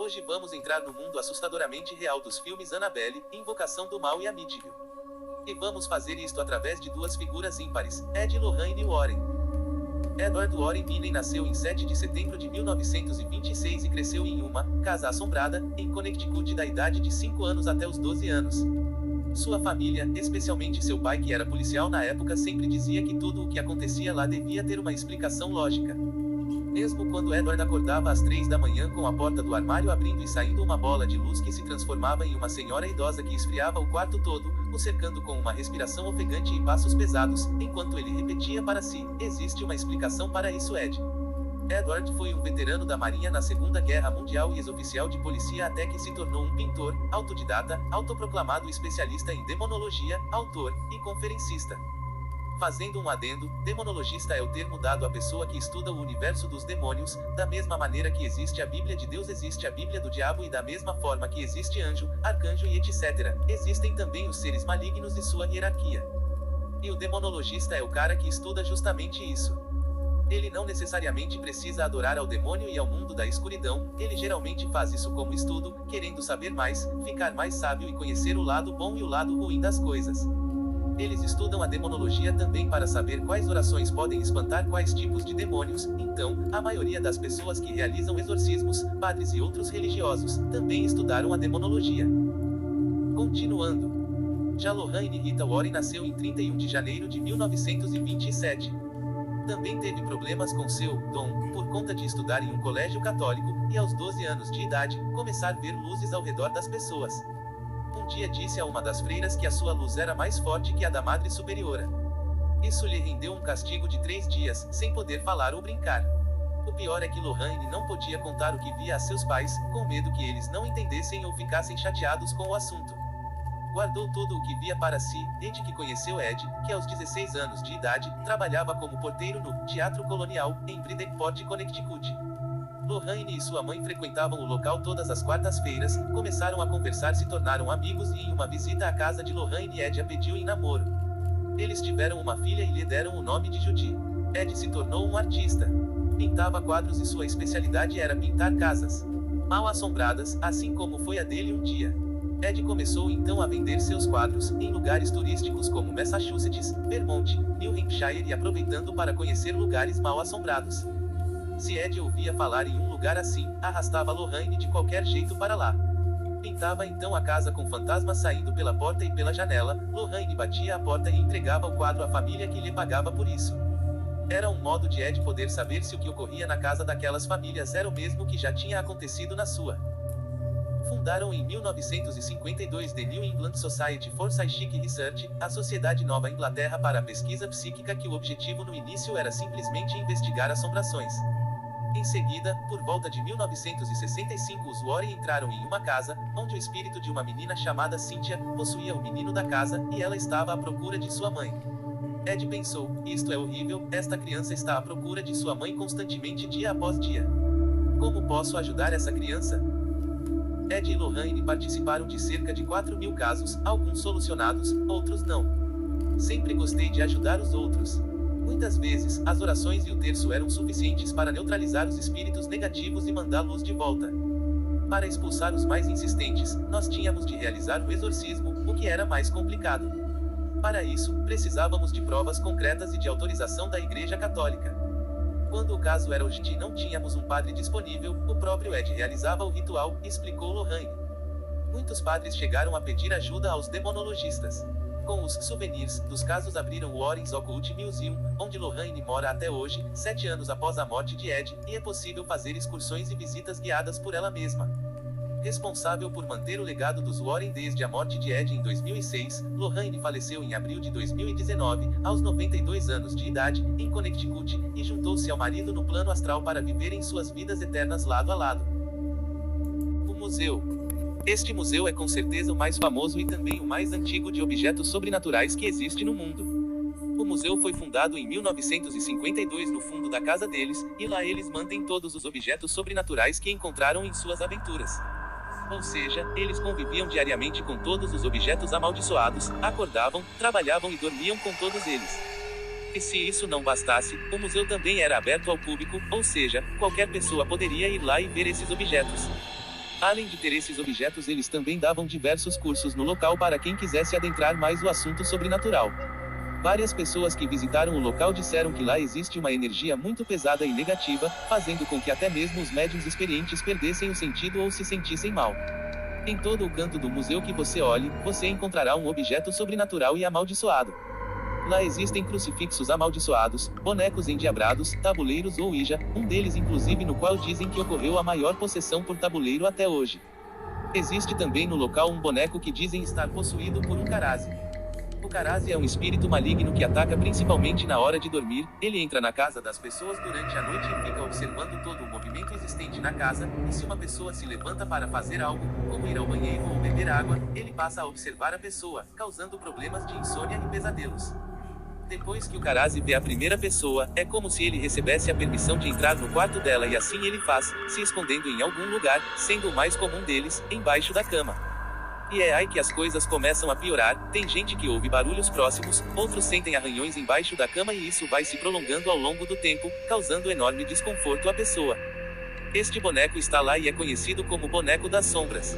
Hoje vamos entrar no mundo assustadoramente real dos filmes Annabelle, Invocação do Mal e Amityville. E vamos fazer isto através de duas figuras ímpares, Ed e Lorraine Warren. Edward Warren Binney nasceu em 7 de setembro de 1926 e cresceu em uma casa assombrada, em Connecticut da idade de 5 anos até os 12 anos. Sua família, especialmente seu pai que era policial na época, sempre dizia que tudo o que acontecia lá devia ter uma explicação lógica. Mesmo quando Edward acordava às 3 da manhã com a porta do armário abrindo e saindo uma bola de luz que se transformava em uma senhora idosa que esfriava o quarto todo, o cercando com uma respiração ofegante e passos pesados, enquanto ele repetia para si: existe uma explicação para isso, Ed. Edward foi um veterano da Marinha na Segunda Guerra Mundial e ex-oficial de polícia até que se tornou um pintor, autodidata, autoproclamado especialista em demonologia, autor e conferencista. Fazendo um adendo, demonologista é o termo dado à pessoa que estuda o universo dos demônios, da mesma maneira que existe a Bíblia de Deus existe a Bíblia do diabo e da mesma forma que existe anjo, arcanjo e etc., existem também os seres malignos e sua hierarquia. E o demonologista é o cara que estuda justamente isso. Ele não necessariamente precisa adorar ao demônio e ao mundo da escuridão, ele geralmente faz isso como estudo, querendo saber mais, ficar mais sábio e conhecer o lado bom e o lado ruim das coisas. Eles estudam a demonologia também para saber quais orações podem espantar quais tipos de demônios, então, a maioria das pessoas que realizam exorcismos, padres e outros religiosos, também estudaram a demonologia. Continuando. Já Lorraine Rita Warren nasceu em 31 de janeiro de 1927. Também teve problemas com seu dom, por conta de estudar em um colégio católico, e aos 12 anos de idade, começar a ver luzes ao redor das pessoas. Um dia disse a uma das freiras que a sua luz era mais forte que a da Madre Superiora. Isso lhe rendeu um castigo de 3 dias, sem poder falar ou brincar. O pior é que Lorraine não podia contar o que via a seus pais, com medo que eles não entendessem ou ficassem chateados com o assunto. Guardou tudo o que via para si, desde que conheceu Ed, que aos 16 anos de idade, trabalhava como porteiro no Teatro Colonial, em Bridgeport, Connecticut. Lorraine e sua mãe frequentavam o local todas as quartas-feiras, começaram a conversar, se tornaram amigos e em uma visita à casa de Lorraine Ed a pediu em namoro. Eles tiveram uma filha e lhe deram o nome de Judy. Ed se tornou um artista. Pintava quadros e sua especialidade era pintar casas mal assombradas, assim como foi a dele um dia. Ed começou então a vender seus quadros, em lugares turísticos como Massachusetts, Vermont, New Hampshire e aproveitando para conhecer lugares mal assombrados. Se Ed ouvia falar em um lugar assim, arrastava Lorraine de qualquer jeito para lá. Pintava então a casa com fantasmas saindo pela porta e pela janela, Lorraine batia a porta e entregava o quadro à família que lhe pagava por isso. Era um modo de Ed poder saber se o que ocorria na casa daquelas famílias era o mesmo que já tinha acontecido na sua. Fundaram em 1952 The New England Society for Psychic Research, a Sociedade Nova Inglaterra para a Pesquisa Psíquica, que o objetivo no início era simplesmente investigar assombrações. Em seguida, por volta de 1965 os Warren entraram em uma casa, onde o espírito de uma menina chamada Cynthia possuía o menino da casa, e ela estava à procura de sua mãe. Ed pensou: isto é horrível, esta criança está à procura de sua mãe constantemente dia após dia. Como posso ajudar essa criança? Ed e Lorraine participaram de cerca de 4.000 casos, alguns solucionados, outros não. Sempre gostei de ajudar os outros. Muitas vezes, as orações e o terço eram suficientes para neutralizar os espíritos negativos e mandá-los de volta. Para expulsar os mais insistentes, nós tínhamos de realizar o exorcismo, o que era mais complicado. Para isso, precisávamos de provas concretas e de autorização da Igreja Católica. Quando o caso era urgente e não tínhamos um padre disponível, o próprio Ed realizava o ritual, explicou Lorraine. Muitos padres chegaram a pedir ajuda aos demonologistas. Com os souvenirs dos casos abriram o Warren's Occult Museum, onde Lorraine mora até hoje, 7 anos após a morte de Ed, e é possível fazer excursões e visitas guiadas por ela mesma. Responsável por manter o legado dos Warren desde a morte de Ed em 2006, Lorraine faleceu em abril de 2019, aos 92 anos de idade, em Connecticut, e juntou-se ao marido no plano astral para viverem suas vidas eternas lado a lado. O museu. Este museu é com certeza o mais famoso e também o mais antigo de objetos sobrenaturais que existe no mundo. O museu foi fundado em 1952 no fundo da casa deles, e lá eles mantêm todos os objetos sobrenaturais que encontraram em suas aventuras. Ou seja, eles conviviam diariamente com todos os objetos amaldiçoados, acordavam, trabalhavam e dormiam com todos eles. E se isso não bastasse, o museu também era aberto ao público, ou seja, qualquer pessoa poderia ir lá e ver esses objetos. Além de ter esses objetos, eles também davam diversos cursos no local para quem quisesse adentrar mais o assunto sobrenatural. Várias pessoas que visitaram o local disseram que lá existe uma energia muito pesada e negativa, fazendo com que até mesmo os médiuns experientes perdessem o sentido ou se sentissem mal. Em todo o canto do museu que você olhe, você encontrará um objeto sobrenatural e amaldiçoado. Lá existem crucifixos amaldiçoados, bonecos endiabrados, tabuleiros ou Ouija, um deles inclusive no qual dizem que ocorreu a maior possessão por tabuleiro até hoje. Existe também no local um boneco que dizem estar possuído por um Karazi. O Karazi é um espírito maligno que ataca principalmente na hora de dormir. Ele entra na casa das pessoas durante a noite e fica observando todo o movimento existente na casa, e se uma pessoa se levanta para fazer algo, como ir ao banheiro ou beber água, ele passa a observar a pessoa, causando problemas de insônia e pesadelos. Depois que o Karazi vê a primeira pessoa, é como se ele recebesse a permissão de entrar no quarto dela, e assim ele faz, se escondendo em algum lugar, sendo o mais comum deles, embaixo da cama. E é aí que as coisas começam a piorar. Tem gente que ouve barulhos próximos, outros sentem arranhões embaixo da cama, e isso vai se prolongando ao longo do tempo, causando enorme desconforto à pessoa. Este boneco está lá e é conhecido como boneco das sombras.